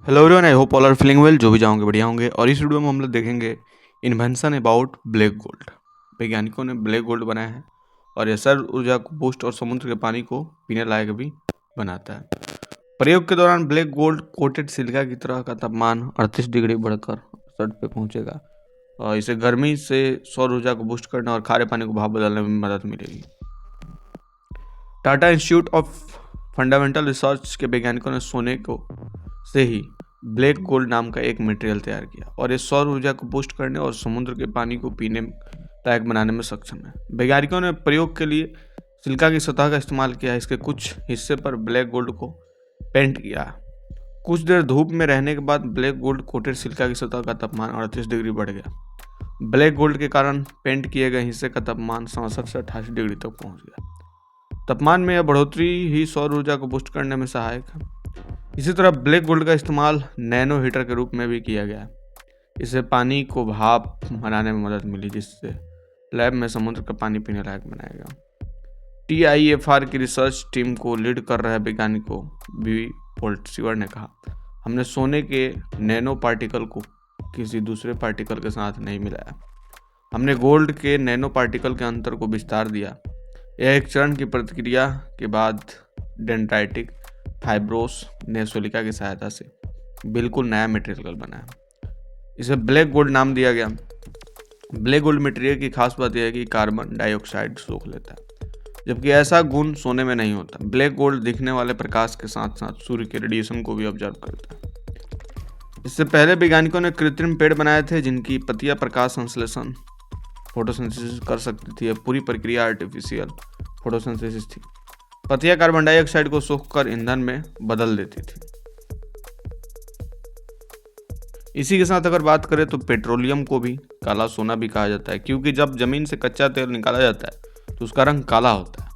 Hello everyone, I hope all are feeling well. जो भी जाओगे बढ़िया होंगे। और इस वीडियो में हम लोग देखेंगे इन्वेंशन अबाउट ब्लैक गोल्ड। वैज्ञानिकों ने ब्लैक गोल्ड बनाया है और यह सौर ऊर्जा को बूस्ट और समुद्र के पानी को पीने लायक भी बनाता है। प्रयोग के दौरान ब्लैक गोल्ड कोटेड सिलिका की तरह का तापमान 38 डिग्री बढ़कर 60 पे पहुंचेगा और इसे गर्मी से सौर ऊर्जा को बूस्ट करने और खारे पानी को भाप बदलने में मदद मिलेगी। Tata institute of fundamental research के वैज्ञानिकों ने सोने को से ही ब्लैक गोल्ड नाम का एक मटेरियल तैयार किया और इस सौर ऊर्जा को बूस्ट करने और समुद्र के पानी को पीने लायक बनाने में सक्षम है। वैज्ञानिकों ने प्रयोग के लिए सिलिका की सतह का इस्तेमाल किया। इसके कुछ हिस्से पर ब्लैक गोल्ड को पेंट किया। कुछ देर धूप में रहने के बाद ब्लैक गोल्ड कोटेड सिलिका की सतह का तापमान 38 डिग्री बढ़ गया। ब्लैक गोल्ड के कारण पेंट किए गए हिस्से का तापमान 67 से 88 डिग्री तक पहुंच गया। तापमान में यह बढ़ोतरी ही सौर ऊर्जा को बूस्ट करने में सहायक है। इसी तरह ब्लैक गोल्ड का इस्तेमाल नैनो हीटर के रूप में भी किया गया। इससे पानी को भाप बनाने में मदद मिली, जिससे लैब में समुद्र का पानी पीने लायक बनाया गया। TIFR की रिसर्च टीम को लीड कर रहे वैज्ञानिकों बी पोल्टसीवर ने कहा, हमने सोने के नैनो पार्टिकल को किसी दूसरे पार्टिकल के साथ नहीं मिलाया। हमने गोल्ड के नैनो पार्टिकल के अंतर को विस्तार दिया। यह एक चरण की प्रतिक्रिया के बाद डेंड्राइटिक फाइब्रोस ने सिलिका की सहायता से बिल्कुल नया मटेरियल बनाया। इसे ब्लैक गोल्ड नाम दिया गया। ब्लैक गोल्ड मटेरियल की खास बात यह है कि कार्बन डाइऑक्साइड सोख लेता है, जबकि ऐसा गुण सोने में नहीं होता। ब्लैक गोल्ड दिखने वाले प्रकाश के साथ साथ सूर्य के रेडिएशन को भी ऑब्जर्व करता है। इससे पहले वैज्ञानिकों ने कृत्रिम पेड़ बनाए थे जिनकी पत्तियां प्रकाश संश्लेषण फोटोसिंथेसिस कर सकती थी। यह पूरी प्रक्रिया आर्टिफिशियल फोटोसिंथेसिस थी। पत्तियां कार्बन डाइऑक्साइड को सोखकर ईंधन में बदल देती थी। इसी के साथ अगर बात करें तो पेट्रोलियम को भी काला सोना भी कहा जाता है, क्योंकि जब जमीन से कच्चा तेल निकाला जाता है तो उसका रंग काला होता है।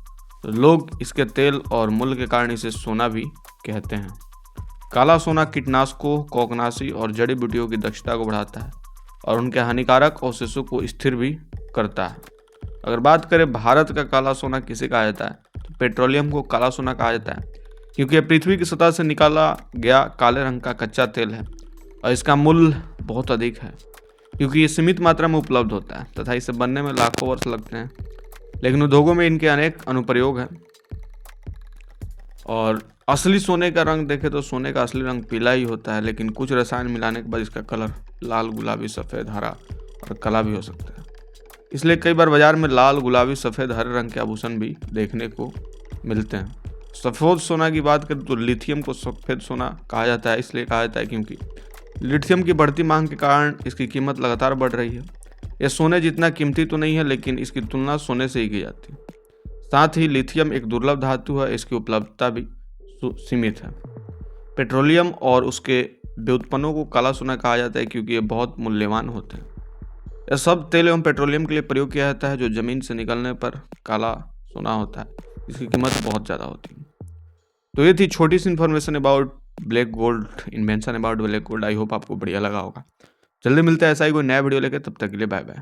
तो लोग इसके तेल और मूल्य के कारण इसे सोना भी कहते हैं। काला सोना कीटनाशकों, कवकनाशी और जड़ी बूटियों की दक्षता को बढ़ाता है और उनके हानिकारक अवशेषों को स्थिर भी करता है। अगर बात करें भारत का काला सोना किसे कहा जाता है, तो पेट्रोलियम को काला सोना कहा जाता है, क्योंकि यह पृथ्वी की सतह से निकाला गया काले रंग का कच्चा तेल है और इसका मूल्य बहुत अधिक है, क्योंकि ये सीमित मात्रा में उपलब्ध होता है तथा इसे बनने में लाखों वर्ष लगते हैं। लेकिन उद्योगों में इनके अनेक अनुप्रयोग हैं। और असली सोने का रंग देखें तो सोने का असली रंग पीला ही होता है, लेकिन कुछ रसायन मिलाने के बाद इसका कलर लाल, गुलाबी, सफ़ेद, हरा और काला भी हो सकता है। इसलिए कई बार बाजार में लाल, गुलाबी, सफ़ेद, हरे रंग के आभूषण भी देखने को मिलते हैं। सफ़ेद सोना की बात करें तो लिथियम को सफ़ेद सोना कहा जाता है। इसलिए कहा जाता है क्योंकि लिथियम की बढ़ती मांग के कारण इसकी कीमत लगातार बढ़ रही है। यह सोने जितना कीमती तो नहीं है, लेकिन इसकी तुलना सोने से ही की जाती है। साथ ही लिथियम एक दुर्लभ धातु है, इसकी उपलब्धता भी सीमित है। पेट्रोलियम और उसके व्युत्पन्नों को काला सोना कहा जाता है क्योंकि ये बहुत मूल्यवान होते हैं। यह सब तेल एवं पेट्रोलियम के लिए प्रयोग किया जाता है जो जमीन से निकलने पर काला सोना होता है। इसकी कीमत बहुत ज़्यादा होती है। तो ये थी छोटी सी information about black gold, invention about black gold. I hope आपको बढ़िया लगा होगा। जल्दी मिलते हैं ऐसा ही कोई नया वीडियो लेकर, तब तक के लिए बाय बाय।